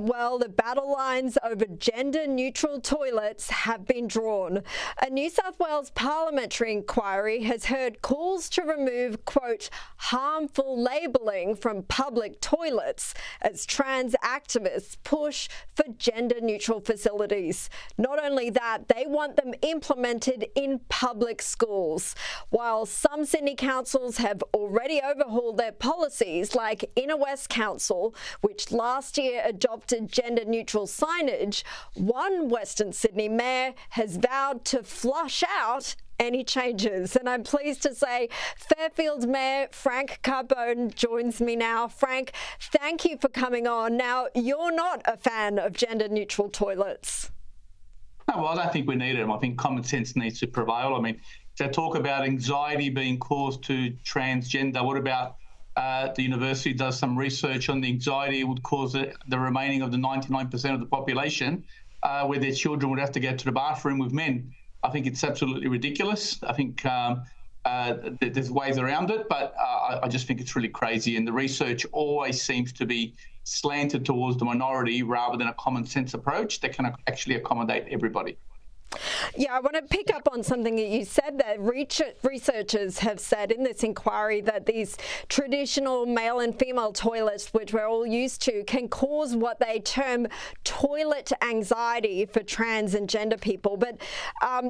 Well, the battle lines over gender-neutral toilets have been drawn. A New South Wales parliamentary inquiry has heard calls to remove, quote, harmful labelling from public toilets as trans activists push for gender-neutral facilities. Not only that, they want them implemented in public schools. While some Sydney councils have already overhauled their policies, like Inner West Council, which last year adopted gender-neutral signage, one Western Sydney mayor has vowed to flush out any changes. And I'm pleased to say Fairfield Mayor Frank Carbone joins me now. Frank, thank you for coming on. Now, you're not a fan of gender-neutral toilets. No, well, I don't think we need them. I think common sense needs to prevail. I mean, to talk about anxiety being caused to transgender, what about the university does some research on the anxiety it would cause the remaining of the 99% of the population where their children would have to go to the bathroom with men. I think it's absolutely ridiculous. I think there's ways around it, but I just think it's really crazy. And the research always seems to be slanted towards the minority rather than a common sense approach that can actually accommodate everybody. Yeah, I want to pick up on something that you said there. Researchers have said in this inquiry that these traditional male and female toilets, which we're all used to, can cause what they term toilet anxiety for trans and gender people. But how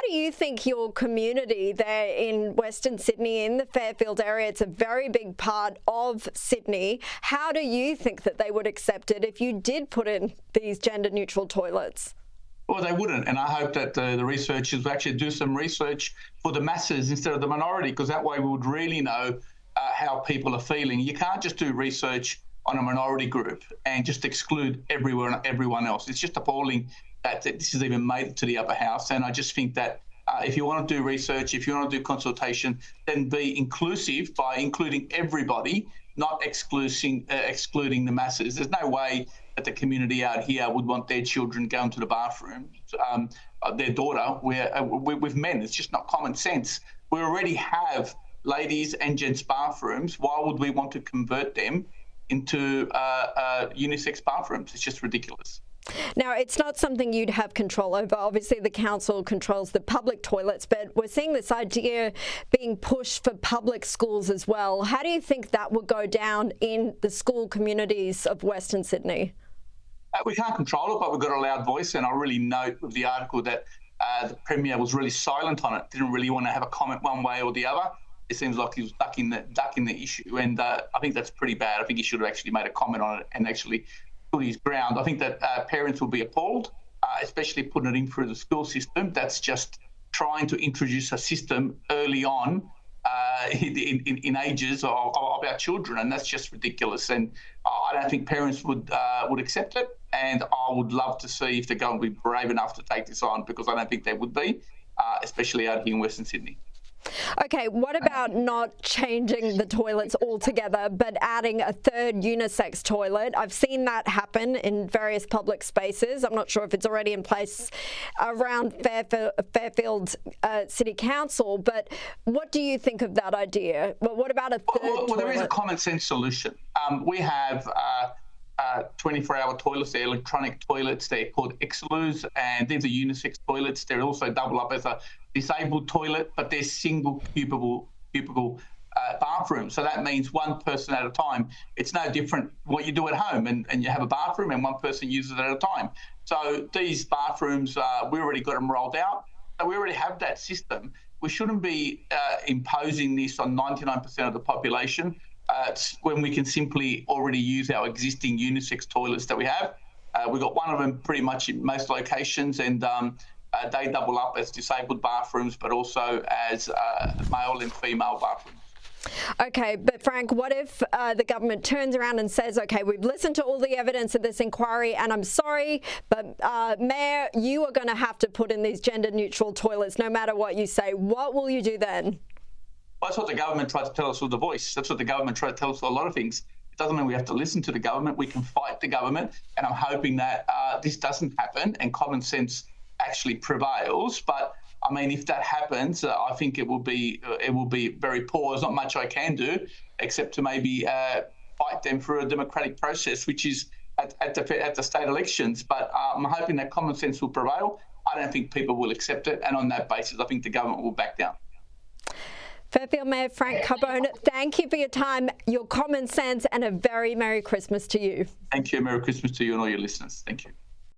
do you think your community there in Western Sydney, in the Fairfield area, it's a very big part of Sydney, how do you think that they would accept it if you did put in these gender-neutral toilets? Well, they wouldn't, and I hope that the researchers will actually do some research for the masses instead of the minority, because that way we would really know how people are feeling. You can't just do research on a minority group and just exclude everyone else. It's just appalling that this has even made it to the upper house, and I just think that if you want to do research, if you want to do consultation, then be inclusive by including everybody, not excluding the masses. There's no way that the community out here would want their children going to the bathroom, their daughter, with men. It's just not common sense. We already have ladies and gents bathrooms. Why would we want to convert them into unisex bathrooms? It's just ridiculous. Now, it's not something you'd have control over. Obviously, the council controls the public toilets, but we're seeing this idea being pushed for public schools as well. How do you think that would go down in the school communities of Western Sydney? We can't control it, but we've got a loud voice, and I really note with the article that the Premier was really silent on it, didn't really want to have a comment one way or the other. It seems like he was ducking the issue, and I think that's pretty bad. I think he should have actually made a comment on it and actually stood his ground. I think that parents will be appalled, especially putting it in through the school system. That's just trying to introduce a system early on in ages of our children, and that's just ridiculous. And I don't think parents would accept it, and I would love to see if they're going to be brave enough to take this on, because I don't think they would be, especially out here in Western Sydney. Okay, what about not changing the toilets altogether, but adding a third unisex toilet? I've seen that happen in various public spaces. I'm not sure if it's already in place around Fairfield City Council, but what do you think of that idea? Well, what about a third toilet? Well, there is a common sense solution. We have 24-hour toilets, they're electronic toilets, they're called Exeloos, and these are unisex toilets. They also double up as a disabled toilet, but they're single cubicle bathroom. So that means one person at a time. It's no different what you do at home, and you have a bathroom and one person uses it at a time. So these bathrooms, we already got them rolled out. So we already have that system. We shouldn't be imposing this on 99% of the population when we can simply already use our existing unisex toilets that we have. We've got one of them pretty much in most locations, and they double up as disabled bathrooms, but also as male and female bathrooms. Okay, but Frank, what if the government turns around and says, okay, we've listened to all the evidence of this inquiry, and I'm sorry, but Mayor, you are going to have to put in these gender-neutral toilets no matter what you say. What will you do then? Well, that's what the government tried to tell us with the voice. That's what the government tried to tell us with a lot of things. It doesn't mean we have to listen to the government. We can fight the government, and I'm hoping that this doesn't happen and common sense actually prevails. But I mean, if that happens, I think it will be very poor. There's not much I can do except to maybe fight them through a democratic process, which is at the state elections. But I'm hoping that common sense will prevail. I don't think people will accept it, and on that basis, I think the government will back down. Fairfield Mayor Frank Carbone, thank you for your time, your common sense, and a very Merry Christmas to you. Thank you. Merry Christmas to you and all your listeners. Thank you.